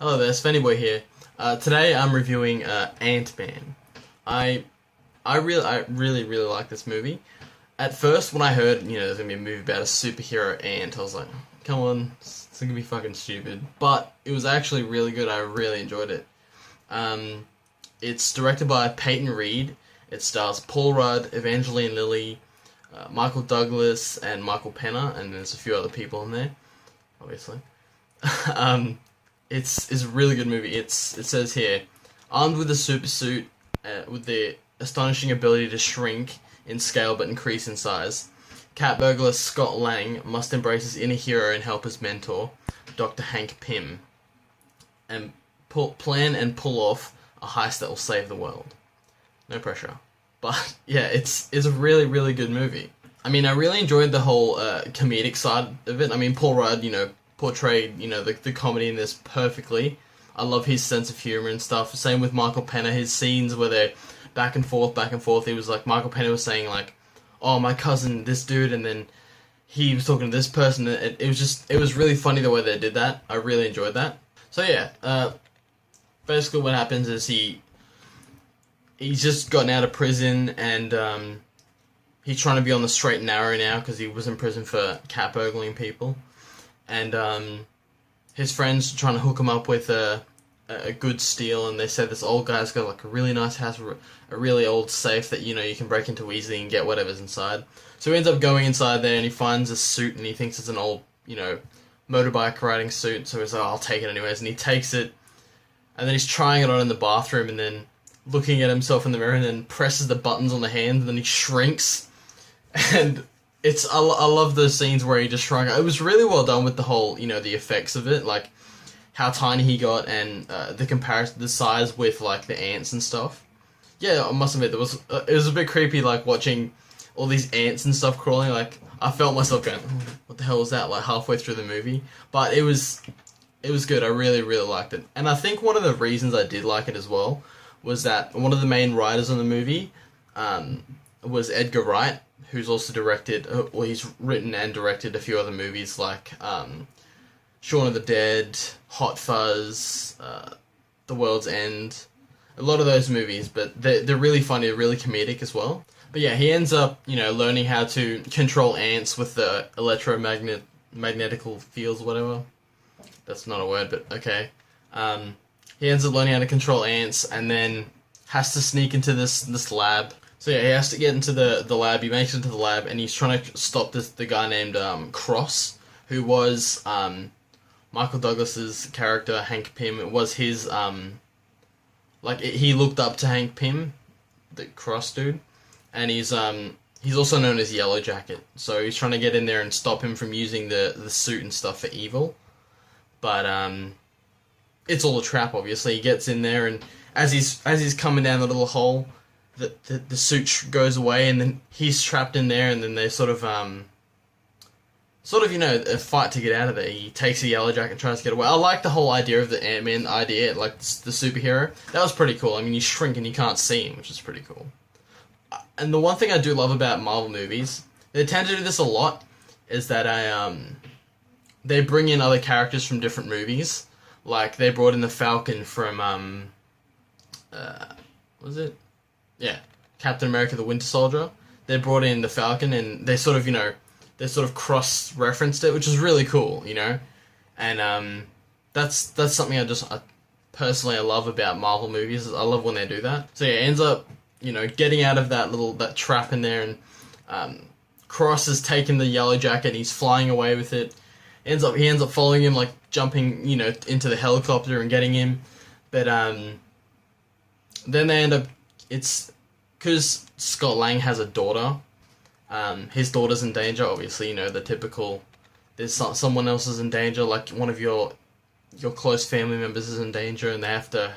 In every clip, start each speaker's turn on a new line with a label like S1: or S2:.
S1: Hello there, Svenny here. Today I'm reviewing Ant-Man. I I really like this movie. At first, when I heard there's gonna be a movie about a superhero ant, I was like, come on, it's gonna be fucking stupid. But it was actually really good. I really enjoyed it. Um, it's directed by Peyton Reed. It stars Paul Rudd, Evangeline Lilly, Michael Douglas, and Michael Pena, and there's a few other people in there, obviously. um, it's a really good movie. It says here, armed with a super suit, with the astonishing ability to shrink in scale but increase in size, cat burglar Scott Lang must embrace his inner hero and help his mentor, Dr. Hank Pym, and plan and pull off a heist that will save the world. No pressure, but yeah, it's a really good movie. I mean, I really enjoyed the whole comedic side of it. I mean, Paul Rudd, portrayed, the comedy in this perfectly. I love his sense of humor and stuff. Same with Michael Pena, his scenes where they're back and forth, back and forth. He was like, Michael Pena was saying like, oh, my cousin, this dude, and then he was talking to this person. It was really funny the way they did that. I really enjoyed that. So yeah, basically what happens is he's just gotten out of prison and he's trying to be on the straight and narrow now because he was in prison for cat burgling people, and his friends trying to hook him up with a good steal, and they said this old guy's got like a really nice house, a really old safe that you can break into easily and get whatever's inside. So he ends up going inside there and he finds a suit and he thinks it's an old motorbike riding suit. So he's like, oh, I'll take it anyways, and he takes it, and then he's trying it on in the bathroom and then looking at himself in the mirror and then presses the buttons on the hand and then he shrinks. And I love those scenes where he just shrunk. It was really well done with the whole, the effects of it, like how tiny he got and the comparison, the size with like the ants and stuff. Yeah, I must admit, it was a bit creepy, like watching all these ants and stuff crawling. Like I felt myself going, oh, what the hell was that? Like halfway through the movie, but it was good. I really liked it, and I think one of the reasons I did like it as well was that one of the main writers on the movie was Edgar Wright, who's also directed, or he's written and directed a few other movies like Shaun of the Dead, Hot Fuzz, The World's End, a lot of those movies, but they're really funny, really comedic as well. But yeah, he ends up, learning how to control ants with the magnetical fields, whatever. That's not a word, but okay. He ends up learning how to control ants, and then has to sneak into this lab. So yeah, he has to get into the lab. He makes it into the lab, and he's trying to stop the guy named Cross, who was Michael Douglas's character Hank Pym. It was his he looked up to Hank Pym, the Cross dude, and he's also known as Yellow Jacket. So he's trying to get in there and stop him from using the suit and stuff for evil, but it's all a trap. Obviously, he gets in there, and as he's coming down the little hole, the suit goes away, and then he's trapped in there, and then they sort of a fight to get out of there. He takes a Yellow Jacket and tries to get away. I like the whole idea of the Ant-Man idea, like the superhero. That was pretty cool. I mean, you shrink and you can't see him, which is pretty cool. And the one thing I do love about Marvel movies, they tend to do this a lot, is that they bring in other characters from different movies. Like, they brought in the Falcon from, was it? Yeah, Captain America the Winter Soldier. They brought in the Falcon, and they sort of cross-referenced it, which is really cool, And that's something I personally love about Marvel movies. I love when they do that. So yeah, it ends up, getting out of that trap in there, and Cross has taken the Yellow Jacket, and he's flying away with it. He ends up following him, like jumping, into the helicopter and getting him. But then they end up, it's because Scott Lang has a daughter. His daughter's in danger, obviously, the typical, there's someone else is in danger, like one of your close family members is in danger, and they have to,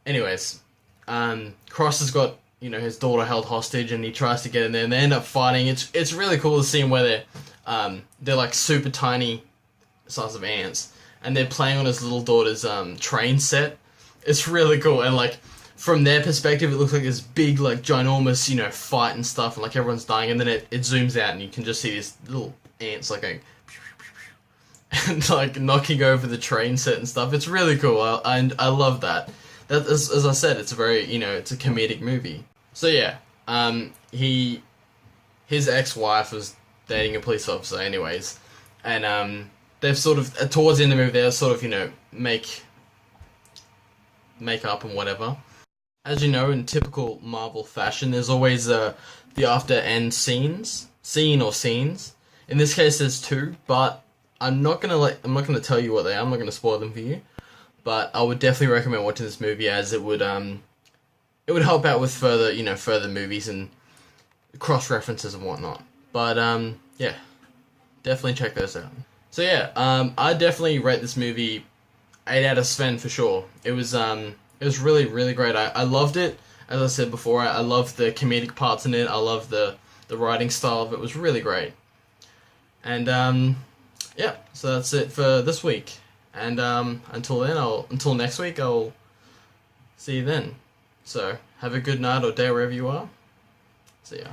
S1: anyways, Cross has got, his daughter held hostage, and he tries to get in there, and they end up fighting. It's really cool to see him where they're like super tiny size of ants, and they're playing on his little daughter's train set. It's really cool, and like, from their perspective, it looks like this big, like, ginormous, fight and stuff, and like everyone's dying, and then it zooms out, and you can just see these little ants like going, and like knocking over the train set and stuff. It's really cool. I love that. That as I said, it's a very it's a comedic movie. So yeah, his ex-wife was dating a police officer, anyways, and they've sort of towards the end of the movie they'll sort of make up and whatever. As you know, in typical Marvel fashion, there's always the after end scene or scenes. In this case, there's two, but I'm not gonna tell you what they are. I'm not gonna spoil them for you. But I would definitely recommend watching this movie, as it would help out with further movies and cross references and whatnot. But yeah, definitely check those out. So yeah, I definitely rate this movie 8 out of 10 for sure. It was really, really great. I loved it. As I said before, I loved the comedic parts in it. I loved the writing style of it. It was really great. And yeah, so that's it for this week. And until next week, I'll see you then. So have a good night or day wherever you are. See ya.